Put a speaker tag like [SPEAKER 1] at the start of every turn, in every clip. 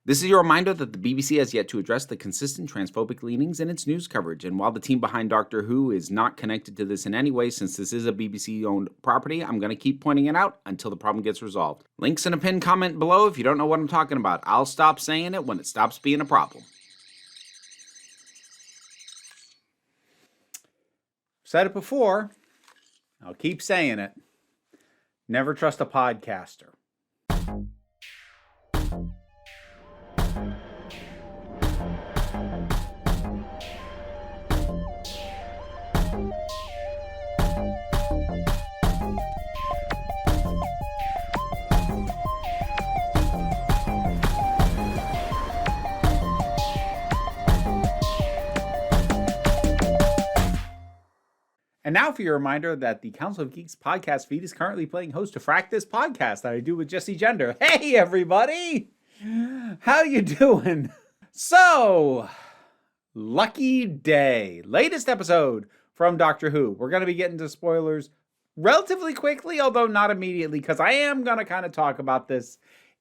[SPEAKER 1] This is your reminder that the BBC has yet to address the consistent transphobic leanings in its news coverage, and while the team behind Doctor Who is not connected to this in any way since this is a BBC-owned property, I'm going to keep pointing it out until the problem gets resolved. Links in a pinned comment below if you don't know what I'm talking about. I'll stop saying it when it stops being a problem. Said it before, I'll keep saying it. Never trust a podcaster. And now for your reminder that the Council of Geeks podcast feed is currently playing host to Frack This Podcast that I do with Jesse Gender. Hey, everybody! How you doing? So, lucky day. Latest episode from Doctor Who. We're going to be getting to spoilers relatively quickly, although not immediately, because I am going to kind of talk about this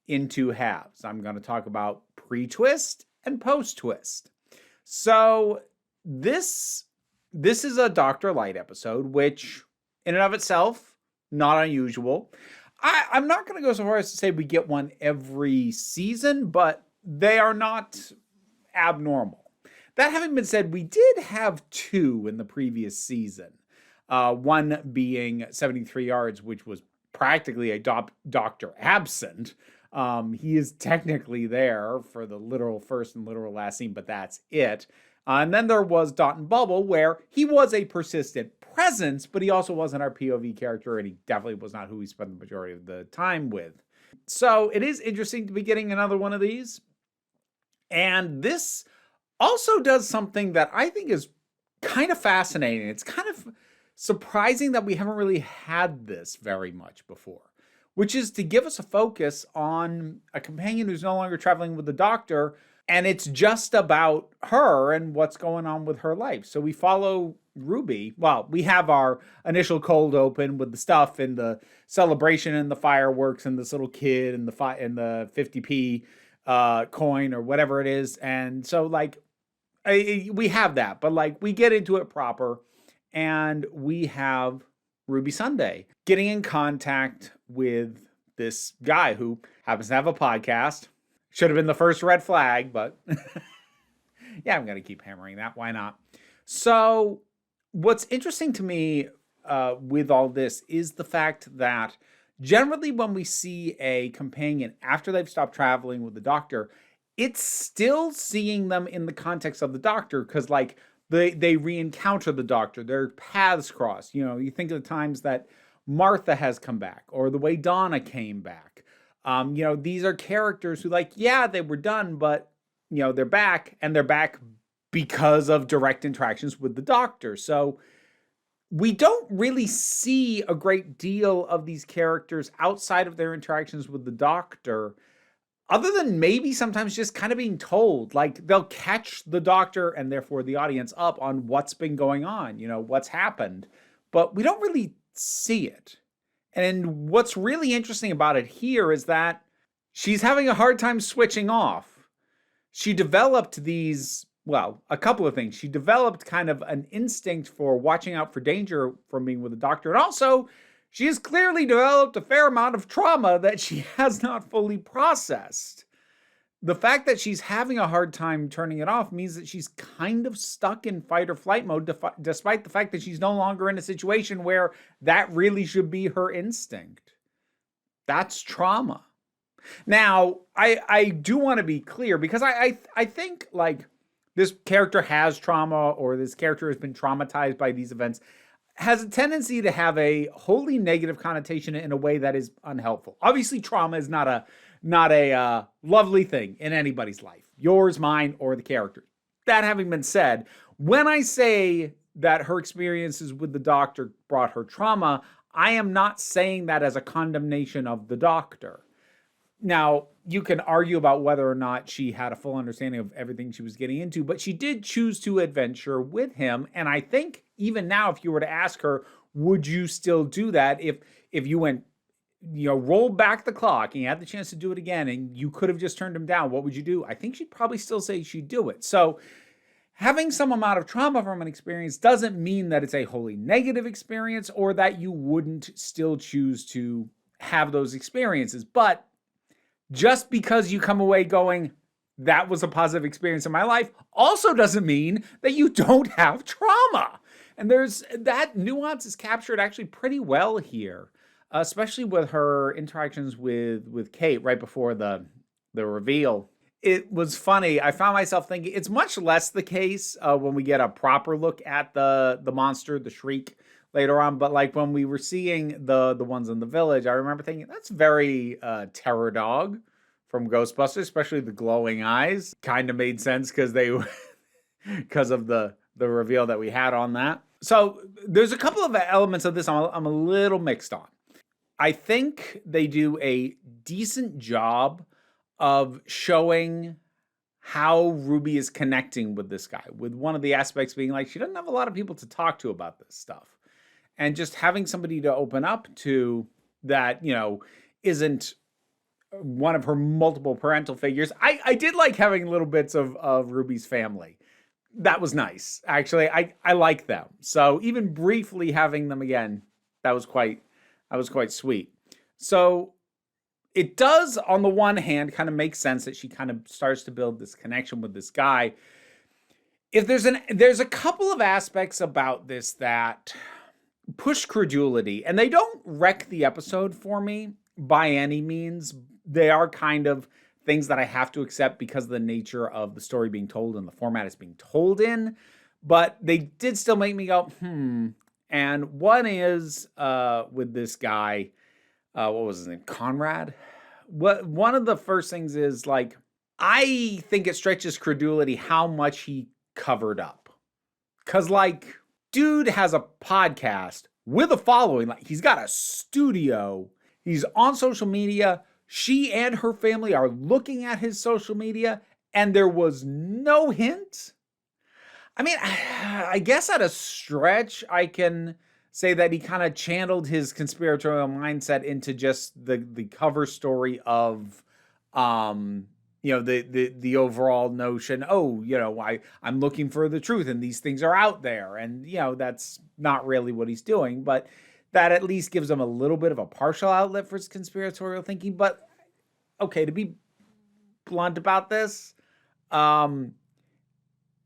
[SPEAKER 1] in two halves. I'm going to talk about pre-twist and post-twist. So, this is a Dr. Light episode, which in and of itself, not unusual. I'm not going to go so far as to say we get one every season, but they are not abnormal. That having been said, we did have two in the previous season. One being 73 Yards, which was practically a doctor absent. He is technically there for the literal first and literal last scene, but that's it. And then there was Dot and Bubble, where he was a persistent presence, but he also wasn't our POV character, and he definitely was not who we spent the majority of the time with. So it is interesting to be getting another one of these. And this also does something that I think is kind of fascinating. It's kind of surprising that we haven't really had this very much before, which is to give us a focus on a companion who's no longer traveling with the Doctor, and it's just about her and what's going on with her life. So we follow Ruby. Well, we have our initial cold open with the stuff and the celebration and the fireworks and this little kid and the 50p coin or whatever it is. And so we have that, but we get into it proper, and we have Ruby Sunday getting in contact with this guy who happens to have a podcast. Should have been the first red flag, but yeah, I'm going to keep hammering that. Why not? So what's interesting to me with all this is the fact that generally when we see a companion after they've stopped traveling with the Doctor, it's still seeing them in the context of the Doctor, because they re-encounter the Doctor, their paths cross. You know, you think of the times that Martha has come back, or the way Donna came back. These are characters who they were done, but they're back, and they're back because of direct interactions with the Doctor. So we don't really see a great deal of these characters outside of their interactions with the Doctor, other than maybe sometimes just kind of being told, they'll catch the Doctor and therefore the audience up on what's been going on, what's happened, but we don't really see it. And what's really interesting about it here is that she's having a hard time switching off. She developed a couple of things. She developed kind of an instinct for watching out for danger from being with the Doctor. And also, she has clearly developed a fair amount of trauma that she has not fully processed. The fact that she's having a hard time turning it off means that she's kind of stuck in fight or flight mode, despite the fact that she's no longer in a situation where that really should be her instinct. That's trauma. Now, I do want to be clear, because I think this character has trauma, or this character has been traumatized by these events, has a tendency to have a wholly negative connotation in a way that is unhelpful. Obviously, trauma is not a lovely thing in anybody's life, yours, mine, or the character. That having been said, when I say that her experiences with the Doctor brought her trauma, I am not saying that as a condemnation of the Doctor. Now, you can argue about whether or not she had a full understanding of everything she was getting into, but she did choose to adventure with him. And I think even now, if you were to ask her, would you still do that if you went rolled back the clock and you had the chance to do it again and you could have just turned him down, what would you do? I think she'd probably still say she'd do it. So having some amount of trauma from an experience doesn't mean that it's a wholly negative experience or that you wouldn't still choose to have those experiences. But just because you come away going, that was a positive experience in my life, also doesn't mean that you don't have trauma. And there's that nuance is captured actually pretty well here, especially with her interactions with Kate right before the reveal. It was funny. I found myself thinking it's much less the case when we get a proper look at the monster, the Shriek, later on. But like when we were seeing the ones in the village, I remember thinking that's very Terror Dog from Ghostbusters, especially the glowing eyes. Kind of made sense because of the reveal that we had on that. So there's a couple of elements of this I'm a little mixed on. I think they do a decent job of showing how Ruby is connecting with this guy, with one of the aspects being like she doesn't have a lot of people to talk to about this stuff. And just having somebody to open up to that, isn't one of her multiple parental figures. I did like having little bits of Ruby's family. That was nice. Actually, I like them. So even briefly having them again, that was quite sweet. So it does, on the one hand, kind of make sense that she kind of starts to build this connection with this guy. If there's a couple of aspects about this that push credulity, and they don't wreck the episode for me by any means. They are kind of things that I have to accept because of the nature of the story being told and the format it's being told in. But they did still make me go, And one is with this guy, what was his name? Conrad? One of the first things is like, I think it stretches credulity how much he covered up. Because like, dude has a podcast with a following. Like, he's got a studio. He's on social media. She and her family are looking at his social media, and there was no hint. I mean, I guess at a stretch, I can say that he kind of channeled his conspiratorial mindset into just the cover story of, the overall notion. I'm looking for the truth, and these things are out there, and that's not really what he's doing, but that at least gives him a little bit of a partial outlet for his conspiratorial thinking. But okay, to be blunt about this,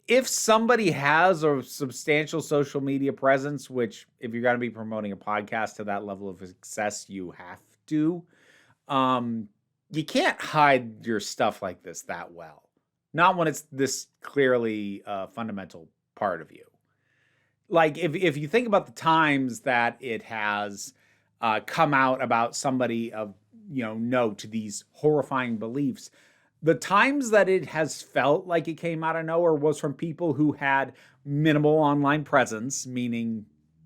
[SPEAKER 1] if somebody has a substantial social media presence, which if you're going to be promoting a podcast to that level of success, you have to, you can't hide your stuff like this that well. Not when it's this clearly a fundamental part of you. Like if you think about the times that it has come out about somebody of note, these horrifying beliefs, the times that it has felt like it came out of nowhere was from people who had minimal online presence, meaning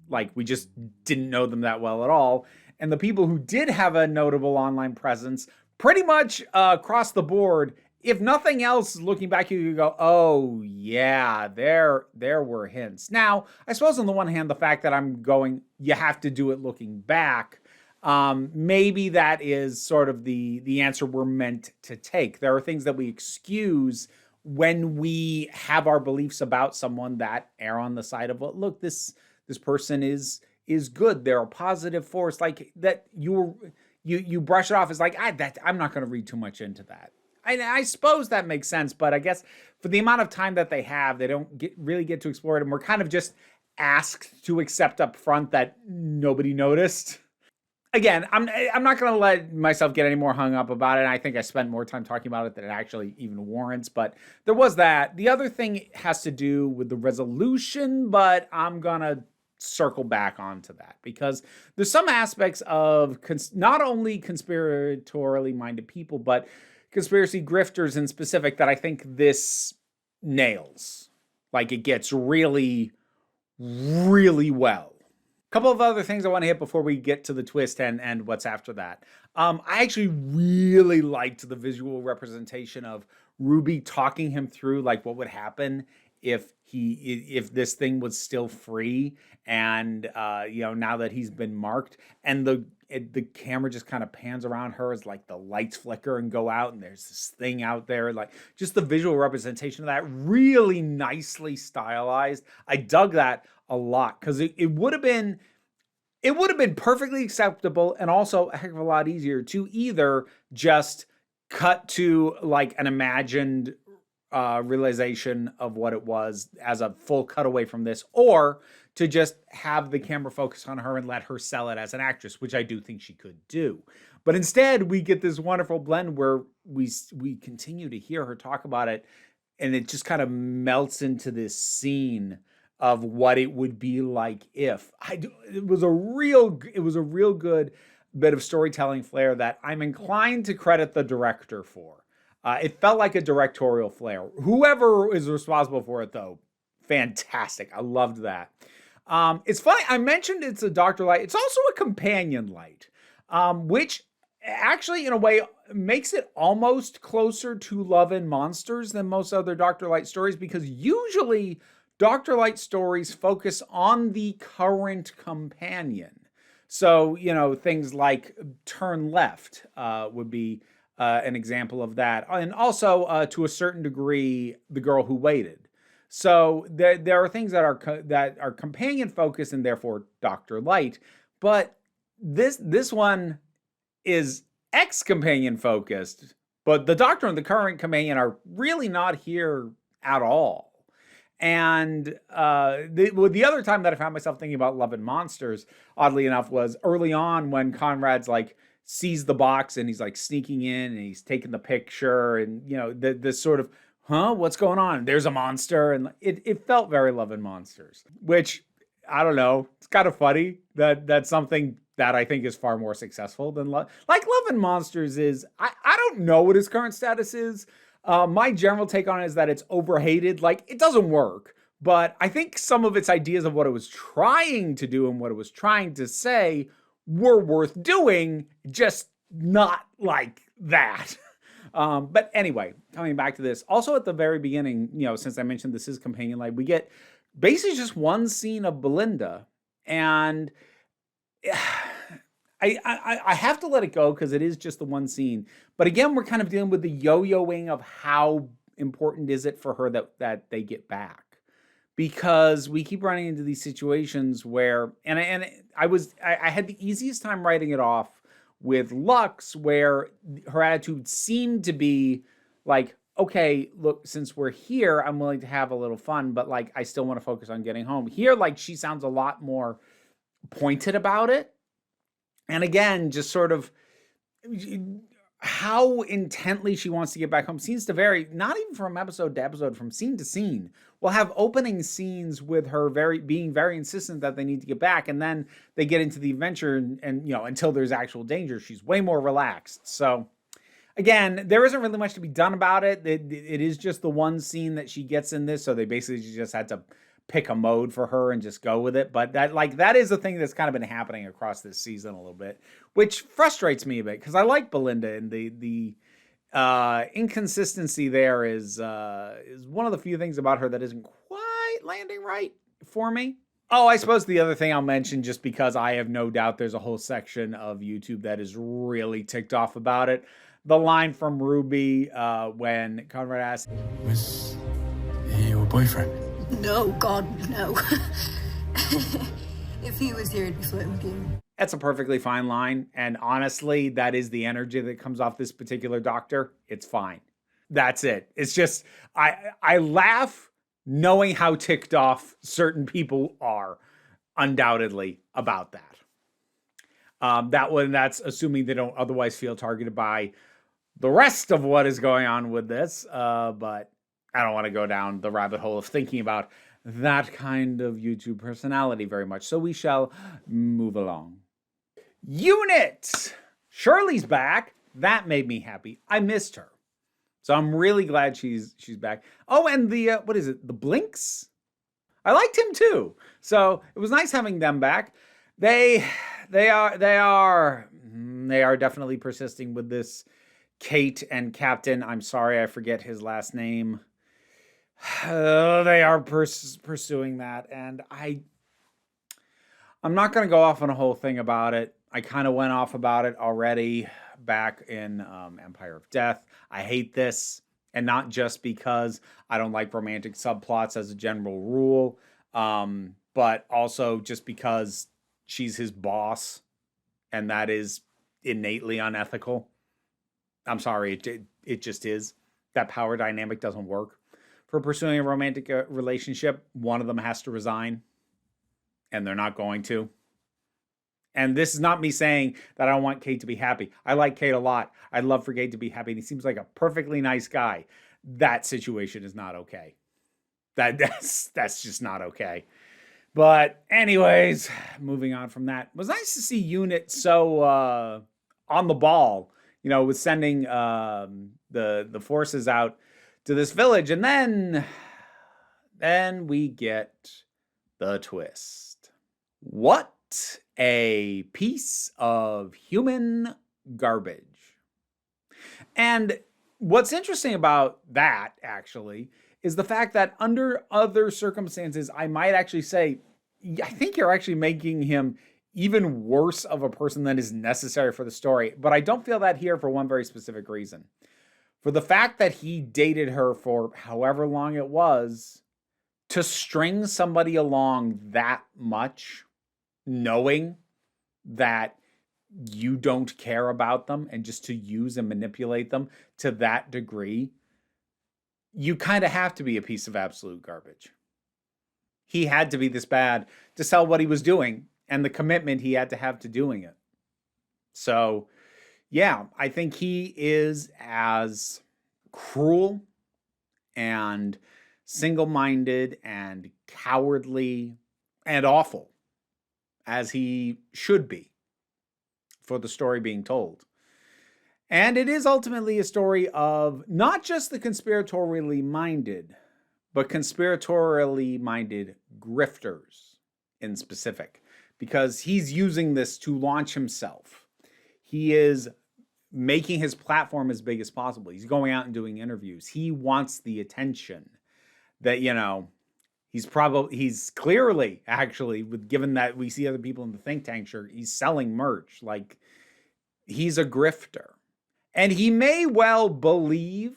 [SPEAKER 1] like we just didn't know them that well at all. And the people who did have a notable online presence, pretty much across the board, if nothing else, looking back, you go, oh, yeah, there were hints. Now, I suppose on the one hand, the fact that I'm going, you have to do it looking back, maybe that is sort of the answer we're meant to take. There are things that we excuse when we have our beliefs about someone that err on the side of, well, look, this person is good. They're a positive force. Like that you brush it off as like, I'm not going to read too much into that. I suppose that makes sense, but I guess for the amount of time that they have, they don't really get to explore it, and we're kind of just asked to accept up front that nobody noticed. Again, I'm not going to let myself get any more hung up about it. I think I spent more time talking about it than it actually even warrants, but there was that. The other thing has to do with the resolution, but I'm going to circle back onto that because there's some aspects of not only conspiratorially minded people, but conspiracy grifters in specific that I think this nails. Like it gets really, really well. A couple of other things I want to hit before we get to the twist and what's after that. I actually really liked the visual representation of Ruby talking him through like what would happen if this thing was still free and now that he's been marked, and the camera just kind of pans around her as like the lights flicker and go out, and there's this thing out there, like just the visual representation of that, really nicely stylized. I dug that a lot, because it would have been perfectly acceptable and also a heck of a lot easier to either just cut to like an imagined realization of what it was as a full cutaway from this, or to just have the camera focus on her and let her sell it as an actress, which I do think she could do. But instead, we get this wonderful blend where we continue to hear her talk about it, and it just kind of melts into this scene of what it would be like if it was a real good bit of storytelling flair that I'm inclined to credit the director for. It felt like a directorial flair. Whoever is responsible for it, though, fantastic. I loved that. It's funny, I mentioned it's a Dr. Light. It's also a companion light, which actually, in a way, makes it almost closer to Love and Monsters than most other Dr. Light stories, because usually Dr. Light stories focus on the current companion. So, things like Turn Left would be an example of that. And also, to a certain degree, The Girl Who Waited. So there are things that are companion focused and therefore Dr. Light. But this one is ex-companion focused. But the Doctor and the current companion are really not here at all. And the other time that I found myself thinking about Love and Monsters, oddly enough, was early on when Conrad's like sees the box and he's like sneaking in and he's taking the picture, and this sort of, what's going on? There's a monster, and it felt very Love and Monsters, which I don't know. It's kind of funny that that's something that I think is far more successful than Love and Monsters is. I don't know what his current status is. My general take on it is that it's overhated. Like, it doesn't work, but I think some of its ideas of what it was trying to do and what it was trying to say were worth doing, just not like that. But anyway, coming back to this, also at the very beginning, since I mentioned this is companion light, we get basically just one scene of Belinda, and I have to let it go because it is just the one scene. But again, we're kind of dealing with the yo-yoing of how important is it for her that they get back, because we keep running into these situations where, and I had the easiest time writing it off with Lux, where her attitude seemed to be like, okay, look, since we're here, I'm willing to have a little fun, but like, I still want to focus on getting home. Here, like, she sounds a lot more pointed about it. And again, just sort of how intently she wants to get back home seems to vary, not even from episode to episode, from scene to scene. We'll have opening scenes with her being very insistent that they need to get back, and then they get into the adventure, and until there's actual danger, she's way more relaxed. So again, there isn't really much to be done about it. It is just the one scene that she gets in this, so they basically just had to pick a mode for her and just go with it. But that is a thing that's kind of been happening across this season a little bit, which frustrates me a bit, because I like Belinda, and the inconsistency there is one of the few things about her that isn't quite landing right for me. Oh, I suppose the other thing I'll mention, just because I have no doubt there's a whole section of YouTube that is really ticked off about it, the line from Ruby when Conrad asks,
[SPEAKER 2] "Was he your boyfriend?"
[SPEAKER 3] No, God, no. If he was here, he'd be flirting with you.
[SPEAKER 1] That's a perfectly fine line, and honestly, that is the energy that comes off this particular Doctor. It's fine. That's it. It's just, I laugh knowing how ticked off certain people are, undoubtedly, about that. That's assuming they don't otherwise feel targeted by the rest of what is going on with this, but I don't want to go down the rabbit hole of thinking about that kind of YouTube personality very much. So we shall move along. Unit! Shirley's back. That made me happy. I missed her. So I'm really glad she's back. Oh, and the, what is it? The Blinks? I liked him too. So it was nice having them back. They are definitely persisting with this Kate and Captain. I'm sorry, I forget his last name. They are pursuing that, and I'm not going to go off on a whole thing about it. I kind of went off about it already back in Empire of Death. I hate this, and not just because I don't like romantic subplots as a general rule, but also just because she's his boss, and that is innately unethical. I'm sorry, it just is. That power dynamic doesn't work. For pursuing a romantic relationship, one of them has to resign, and they're not going to. And this is not me saying that I don't want Kate to be happy. I like Kate a lot. I'd love for Kate to be happy. And he seems like a perfectly nice guy. That situation is not okay. That's just not okay. But anyways, moving on from that. It was nice to see Unit so on the ball, with sending the forces out to this village. And then we get the twist. What a piece of human garbage. And what's interesting about that, actually, is the fact that under other circumstances, I might actually say, I think you're actually making him even worse of a person than is necessary for the story. But I don't feel that here for one very specific reason. For the fact that he dated her for however long it was, to string somebody along that much, knowing that you don't care about them, and just to use and manipulate them to that degree, you kind of have to be a piece of absolute garbage. He had to be this bad to sell what he was doing and the commitment he had to have to doing it. So, yeah, I think he is as cruel and single-minded and cowardly and awful as he should be for the story being told. And it is ultimately a story of not just the conspiratorially minded, but conspiratorially minded grifters in specific, because he's using this to launch himself. He is making his platform as big as possible. He's going out and doing interviews. He wants the attention that, he's clearly, actually, given that we see other people in the think tank shirt, he's selling merch. Like, he's a grifter. And he may well believe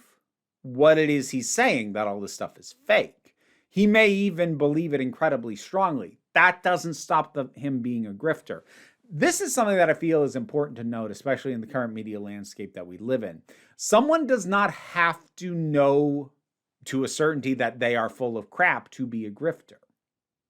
[SPEAKER 1] what it is he's saying, that all this stuff is fake. He may even believe it incredibly strongly. That doesn't stop him being a grifter. This is something that I feel is important to note, especially in the current media landscape that we live in. Someone does not have to know to a certainty that they are full of crap to be a grifter.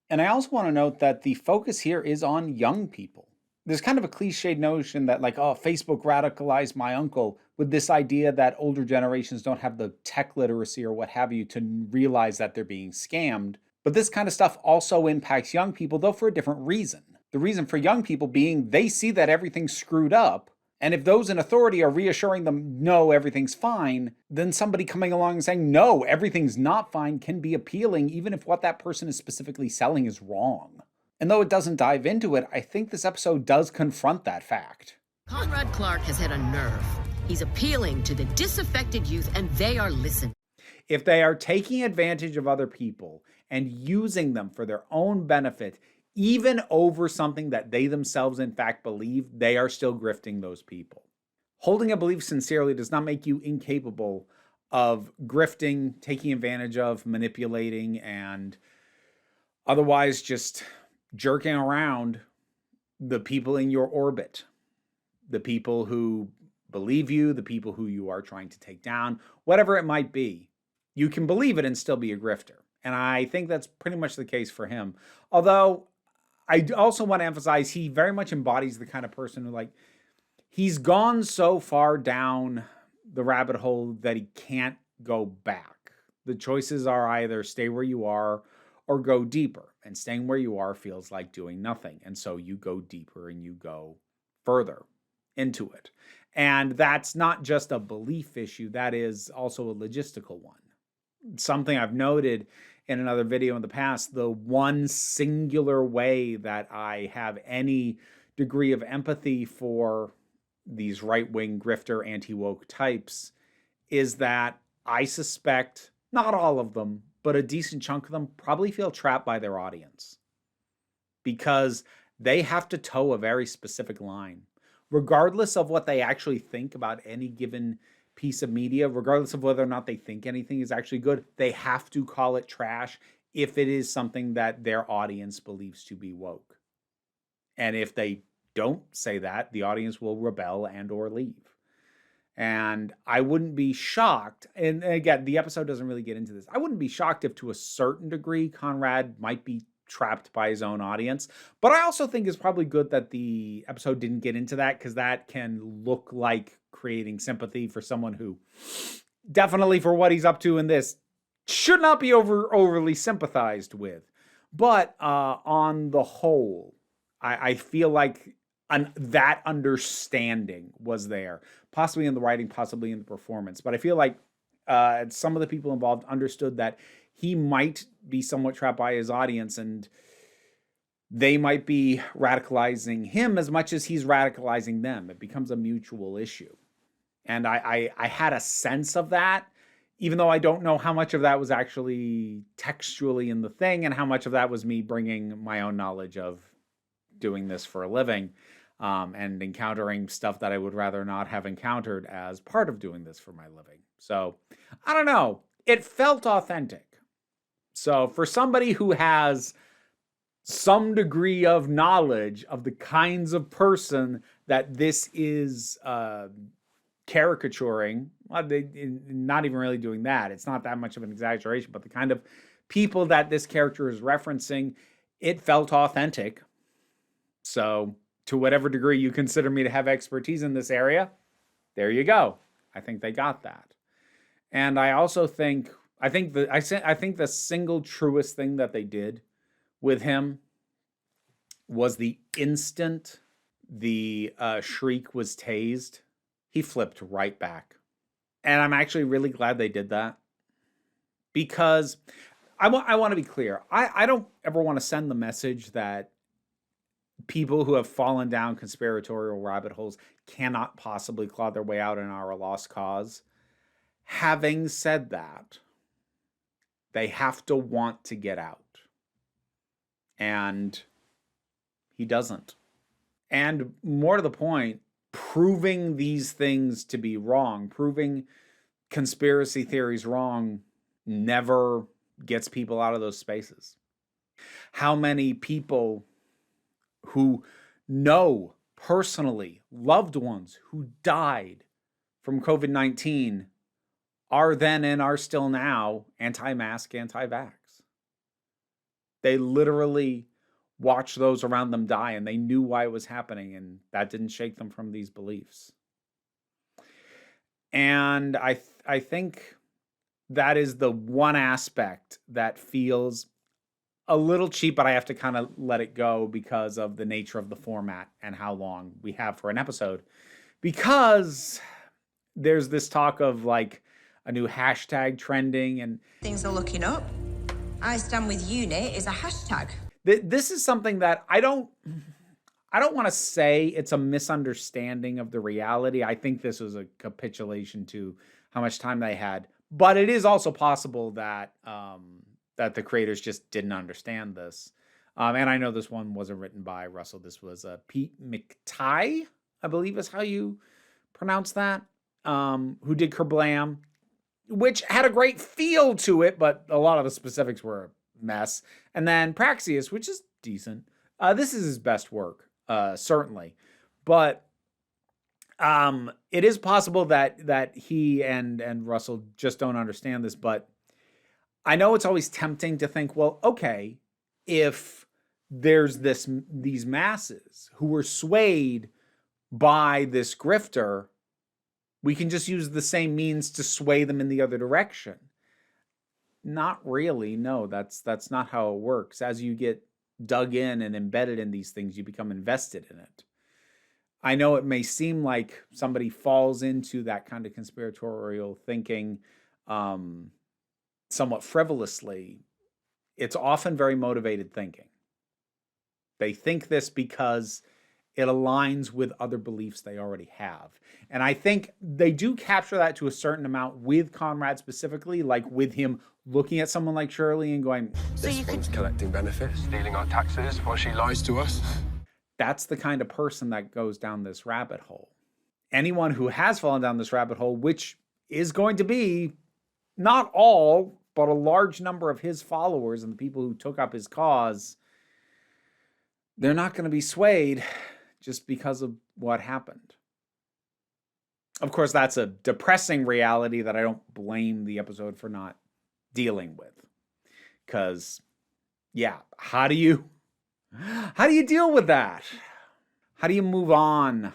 [SPEAKER 1] And I also want to note that the focus here is on young people. There's kind of a cliched notion that Facebook radicalized my uncle, with this idea that older generations don't have the tech literacy or what have you to realize that they're being scammed. But this kind of stuff also impacts young people, though for a different reason. The reason for young people being they see that everything's screwed up, and if those in authority are reassuring them, no, everything's fine, then somebody coming along and saying, no, everything's not fine can be appealing, even if what that person is specifically selling is wrong. And though it doesn't dive into it, I think this episode does confront that fact.
[SPEAKER 4] Conrad Clark has hit a nerve. He's appealing to the disaffected youth, and they are listening.
[SPEAKER 1] If they are taking advantage of other people and using them for their own benefit, even over something that they themselves in fact believe, they are still grifting those people. Holding a belief sincerely does not make you incapable of grifting, taking advantage of, manipulating, and otherwise just jerking around the people in your orbit, the people who believe you, the people who you are trying to take down, whatever it might be. You can believe it and still be a grifter. And I think that's pretty much the case for him. Although I also want to emphasize he very much embodies the kind of person who, he's gone so far down the rabbit hole that he can't go back. The choices are either stay where you are or go deeper. And staying where you are feels like doing nothing. And so you go deeper and you go further into it. And that's not just a belief issue. That is also a logistical one. Something I've noted in another video in the past, the one singular way that I have any degree of empathy for these right-wing grifter anti-woke types is that I suspect, not all of them, but a decent chunk of them probably feel trapped by their audience. Because they have to toe a very specific line. Regardless of what they actually think about any given piece of media, regardless of whether or not they think anything is actually good, they have to call it trash if it is something that their audience believes to be woke. And if they don't say that, the audience will rebel and or leave. And I wouldn't be shocked, and again, the episode doesn't really get into this. I wouldn't be shocked if to a certain degree Conrad might be trapped by his own audience. But I also think it's probably good that the episode didn't get into that, because that can look like creating sympathy for someone who definitely, for what he's up to in this, should not be overly sympathized with. But on the whole, I feel like that understanding was there, possibly in the writing, possibly in the performance. But I feel like some of the people involved understood that he might be somewhat trapped by his audience, and they might be radicalizing him as much as he's radicalizing them. It becomes a mutual issue. And I had a sense of that, even though I don't know how much of that was actually textually in the thing and how much of that was me bringing my own knowledge of doing this for a living, and encountering stuff that I would rather not have encountered as part of doing this for my living. So I don't know. It felt authentic. So for somebody who has some degree of knowledge of the kinds of person that this is caricaturing, not even really doing that. It's not that much of an exaggeration, but the kind of people that this character is referencing, it felt authentic. So to whatever degree you consider me to have expertise in this area, there you go. I think they got that. And I also think, I think the single truest thing that they did with him was the instant the Shriek was tased, he flipped right back. And I'm actually really glad they did that, because I want to be clear. I don't ever want to send the message that people who have fallen down conspiratorial rabbit holes cannot possibly claw their way out in our lost cause. Having said that, they have to want to get out. And he doesn't. And more to the point, proving these things to be wrong, proving conspiracy theories wrong, never gets people out of those spaces. How many people who know personally loved ones who died from COVID-19 are then and are still now anti-mask, anti-vax? They literally watched those around them die, and they knew why it was happening, and that didn't shake them from these beliefs. And I think that is the one aspect that feels a little cheap, but I have to kind of let it go because of the nature of the format and how long we have for an episode. Because there's this talk of like a new hashtag trending, and
[SPEAKER 5] things are looking up. I stand with UNIT is a hashtag.
[SPEAKER 1] This is something that I don't want to say it's a misunderstanding of the reality. I think this was a capitulation to how much time they had. But it is also possible that that the creators just didn't understand this. And I know this one wasn't written by Russell. This was Pete McTighe, I believe is how you pronounce that, who did Kerblam, which had a great feel to it, but a lot of the specifics were a mess. And then Praxius, which is decent. This is his best work, certainly. But it is possible that he and Russell just don't understand this. But I know it's always tempting to think, well, okay, if there's these masses who were swayed by this grifter, we can just use the same means to sway them in the other direction. Not really. No, that's not how it works. As you get dug in and embedded in these things, you become invested in it. I know it may seem like somebody falls into that kind of conspiratorial thinking somewhat frivolously. It's often very motivated thinking. They think this because it aligns with other beliefs they already have. And I think they do capture that to a certain amount with Conrad specifically, like with him looking at someone like Shirley and going,
[SPEAKER 5] So
[SPEAKER 2] This
[SPEAKER 5] you
[SPEAKER 2] one's
[SPEAKER 5] could
[SPEAKER 2] collecting benefits, stealing our taxes while she lies to us.
[SPEAKER 1] That's the kind of person that goes down this rabbit hole. Anyone who has fallen down this rabbit hole, which is going to be not all, but a large number of his followers and the people who took up his cause, they're not going to be swayed just because of what happened. Of course, that's a depressing reality that I don't blame the episode for not dealing with. Because, yeah, how do you deal with that? How do you move on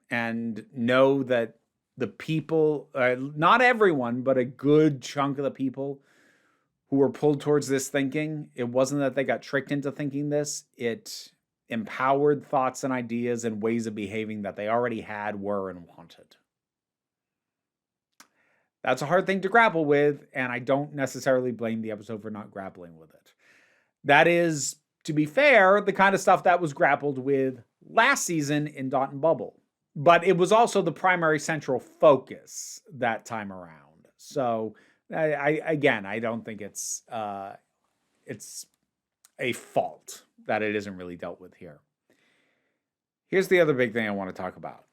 [SPEAKER 1] and know that the people, not everyone, but a good chunk of the people who were pulled towards this thinking, it wasn't that they got tricked into thinking this, it empowered thoughts and ideas and ways of behaving that they already had, were, and wanted. That's a hard thing to grapple with, and I don't necessarily blame the episode for not grappling with it. That is, to be fair, the kind of stuff that was grappled with last season in Dot and Bubble. But it was also the primary central focus that time around. So, I don't think it's a fault that it isn't really dealt with here. Here's the other big thing I want to talk about.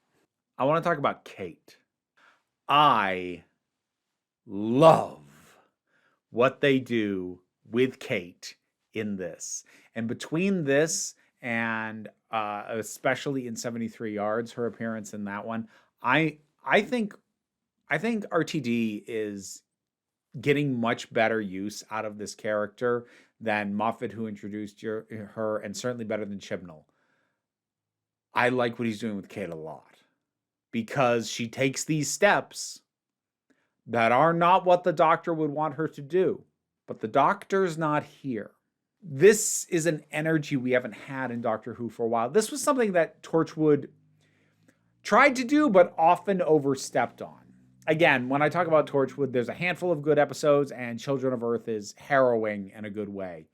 [SPEAKER 1] I want to talk about Kate. I love what they do with Kate in this. And between this and especially in 73 Yards, her appearance in that one, I think RTD is getting much better use out of this character than Moffat, who introduced her, and certainly better than Chibnall. I like what he's doing with Kate a lot because she takes these steps that are not what the Doctor would want her to do. But the Doctor's not here. This is an energy we haven't had in Doctor Who for a while. This was something that Torchwood tried to do, but often overstepped on. Again, when I talk about Torchwood, there's a handful of good episodes, and Children of Earth is harrowing in a good way.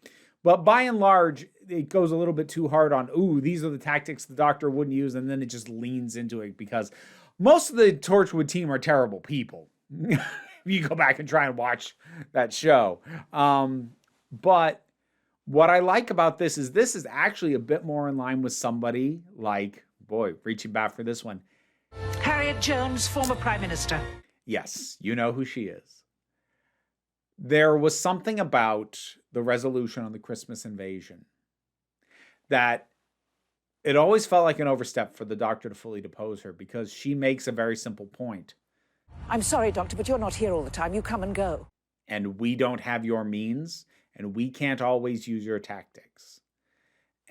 [SPEAKER 1] But by and large, it goes a little bit too hard on, these are the tactics the Doctor wouldn't use, and then it just leans into it because most of the Torchwood team are terrible people. You go back and try and watch that show. But what I like about this is actually a bit more in line with somebody like, reaching back for this one.
[SPEAKER 6] Harriet Jones, former Prime Minister.
[SPEAKER 1] Yes, you know who she is. There was something about the resolution on the Christmas invasion that it always felt like an overstep for the Doctor to fully depose her because she makes a very simple point.
[SPEAKER 6] I'm sorry, Doctor, but you're not here all the time. You come and go.
[SPEAKER 1] And we don't have your means, and we can't always use your tactics.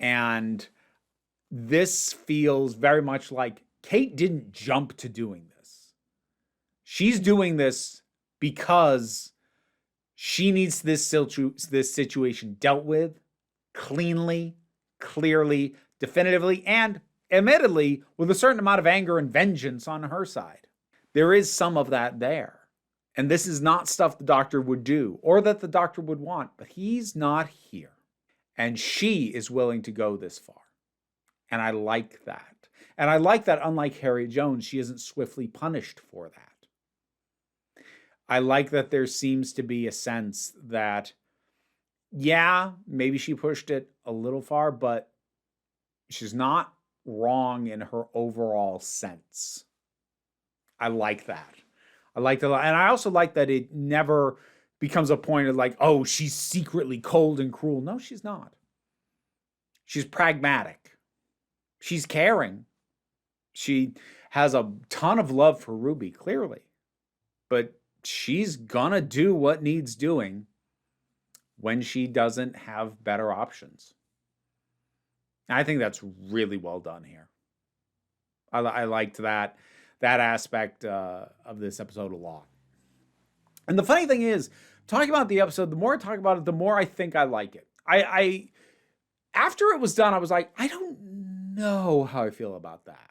[SPEAKER 1] And this feels very much like Kate didn't jump to doing this. She's doing this because she needs this situation dealt with cleanly, clearly, definitively, and admittedly with a certain amount of anger and vengeance on her side. There is some of that there. And this is not stuff the Doctor would do or that the Doctor would want, but he's not here. And she is willing to go this far. And I like that. And I like that, unlike Harriet Jones, she isn't swiftly punished for that. I like that there seems to be a sense that, yeah, maybe she pushed it a little far, but she's not wrong in her overall sense. I like that. I like that. And I also like that it never becomes a point of like, she's secretly cold and cruel. No, she's not. She's pragmatic. She's caring. She has a ton of love for Ruby, clearly. But she's gonna do what needs doing when she doesn't have better options. I think that's really well done here. I liked that aspect of this episode a lot. And the funny thing is, talking about the episode, the more I talk about it, the more I think I like it. I after it was done, I was like, I don't know how I feel about that.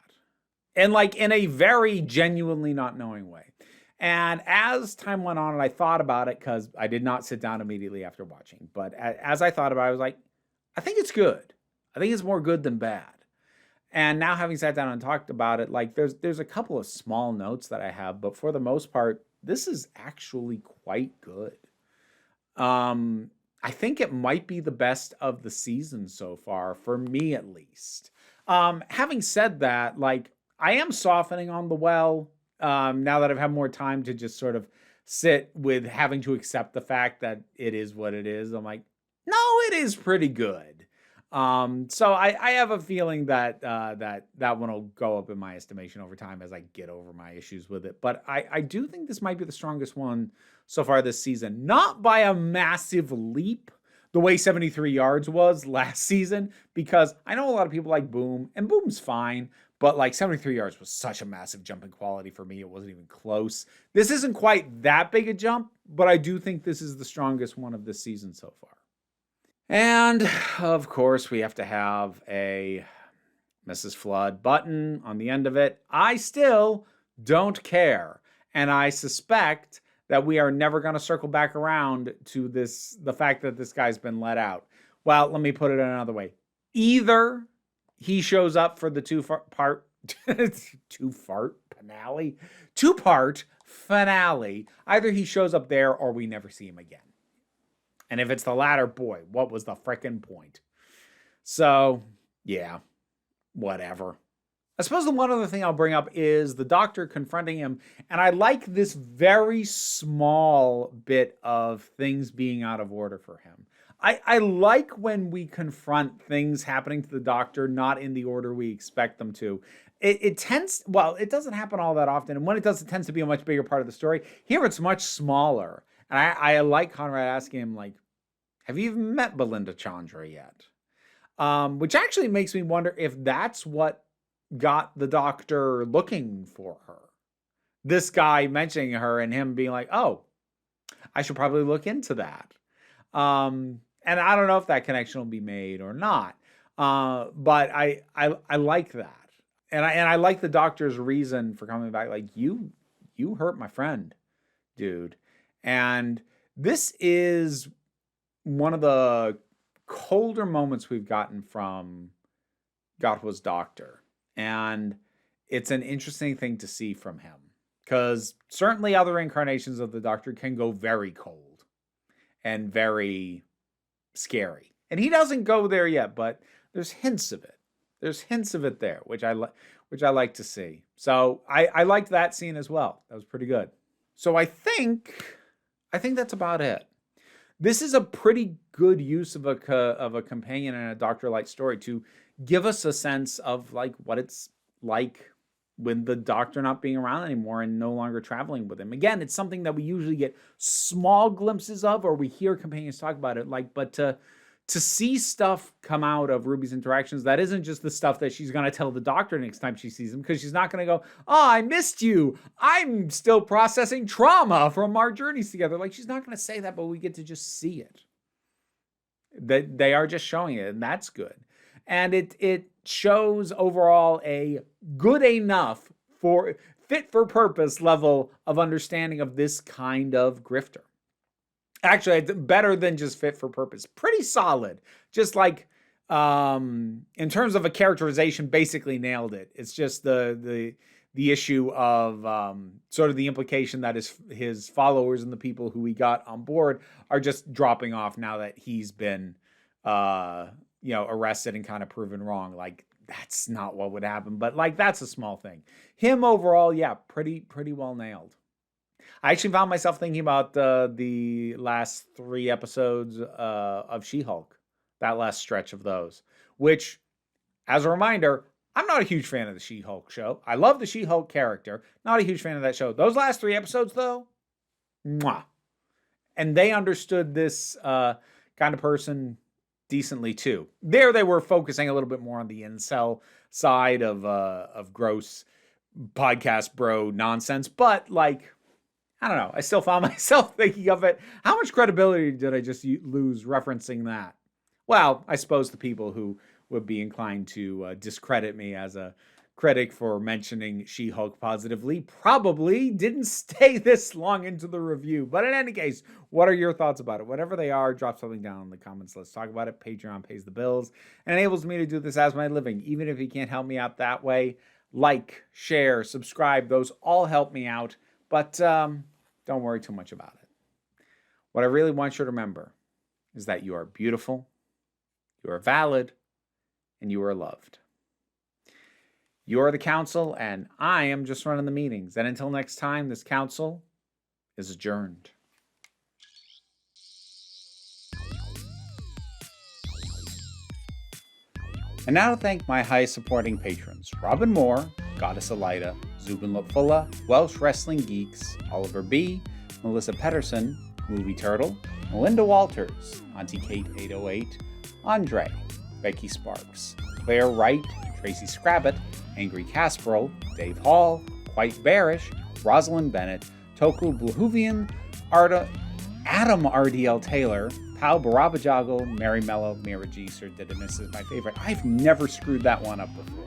[SPEAKER 1] And like in a very genuinely not knowing way. And as time went on and I thought about it, because I did not sit down immediately after watching, but as I thought about it, I was like, I think it's good. I think it's more good than bad. And now having sat down and talked about it, like there's a couple of small notes that I have, but for the most part, this is actually quite good. I think it might be the best of the season so far, for me at least. Having said that, like, I am softening on the well now that I've had more time to just sort of sit with having to accept the fact that it is what it is. I'm like, no, it is pretty good. So I have a feeling that that one will go up in my estimation over time as I get over my issues with it. But I do think this might be the strongest one so far this season. Not by a massive leap, the way 73 yards was last season, because I know a lot of people like Boom, and Boom's fine, but like 73 yards was such a massive jump in quality for me. It wasn't even close. This isn't quite that big a jump, but I do think this is the strongest one of this season so far. And of course, we have to have a Mrs. Flood button on the end of it. I still don't care. And I suspect that we are never going to circle back around to the fact that this guy's been let out. Well, let me put it another way. Either he shows up for the two-part finale. Either he shows up there or we never see him again. And if it's the latter, boy, what was the frickin' point? So, yeah, whatever. I suppose the one other thing I'll bring up is the doctor confronting him. And I like this very small bit of things being out of order for him. I like when we confront things happening to the doctor not in the order we expect them to. It doesn't happen all that often. And when it does, it tends to be a much bigger part of the story. Here, it's much smaller. And I like Conrad asking him, like, have you even met Belinda Chandra yet? Which actually makes me wonder if that's what got the doctor looking for her. This guy mentioning her and him being like, oh, I should probably look into that. And I don't know if that connection will be made or not. But I like that. And I like the doctor's reason for coming back. Like, you hurt my friend, dude. And this is one of the colder moments we've gotten from Gatwa's doctor. And it's an interesting thing to see from him. Because certainly other incarnations of the doctor can go very cold and very scary. And he doesn't go there yet, but there's hints of it. There's hints of it there, which I like to see. So I liked that scene as well. That was pretty good. So I think that's about it. This is a pretty good use of a companion and a doctor-like story to give us a sense of like what it's like with the doctor not being around anymore and no longer traveling with him. Again, it's something that we usually get small glimpses of, or we hear companions talk about it. Like, but to see stuff come out of Ruby's interactions that isn't just the stuff that she's going to tell the doctor next time she sees him, because she's not going to go, oh, I missed you. I'm still processing trauma from our journeys together. Like, she's not going to say that, but we get to just see it. That they are just showing it, and that's good. And it shows overall a good enough for fit for purpose level of understanding of this kind of grifter. Actually, better than just fit for purpose. Pretty solid. Just like in terms of a characterization, basically nailed it. It's just the issue of sort of the implication that his followers and the people who he got on board are just dropping off now that he's been arrested and kind of proven wrong. Like, that's not what would happen, but like, that's a small thing. Him overall, yeah, pretty well nailed. I actually found myself thinking about the last 3 episodes of She-Hulk, that last stretch of those, which, as a reminder, I'm not a huge fan of the She-Hulk show. I love the She-Hulk character. Not a huge fan of that show. Those last 3 episodes, though, mwah. And they understood this kind of person decently too. There they were focusing a little bit more on the incel side of gross podcast bro nonsense, but like, I don't know. I still found myself thinking of it. How much credibility did I just lose referencing that? Well, I suppose the people who would be inclined to discredit me as a critic for mentioning She-Hulk positively probably didn't stay this long into the review. But in any case, what are your thoughts about it? Whatever they are, drop something down in the comments. Let's talk about it. Patreon pays the bills and enables me to do this as my living. Even if you can't help me out that way, like, share, subscribe. Those all help me out. But don't worry too much about it. What I really want you to remember is that you are beautiful, you are valid, and you are loved. You're the council, and I am just running the meetings. And until next time, this council is adjourned. And now to thank my highest supporting patrons: Robin Moore, Goddess Elida, Zubin Lopfula, Welsh Wrestling Geeks, Oliver B., Melissa Pedersen, Movie Turtle, Melinda Walters, Auntie Kate 808, Andre, Becky Sparks, Claire Wright, Tracy Scrabbit, Angry Casperl, Dave Hall, Quite Bearish, Rosalind Bennett, Toku Bluhuvian, Adam RDL Taylor, Pal Barabajago, Mary Mello, Mira G, Sir Didymus is my favorite. I've never screwed that one up before.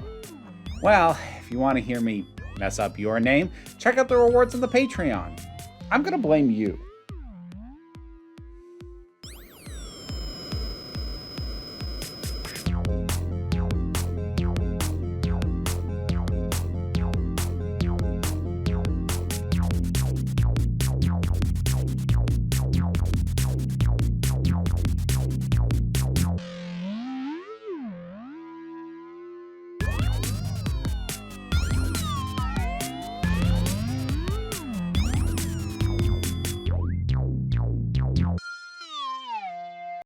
[SPEAKER 1] Well, if you want to hear me mess up your name, check out the rewards on the Patreon. I'm going to blame you.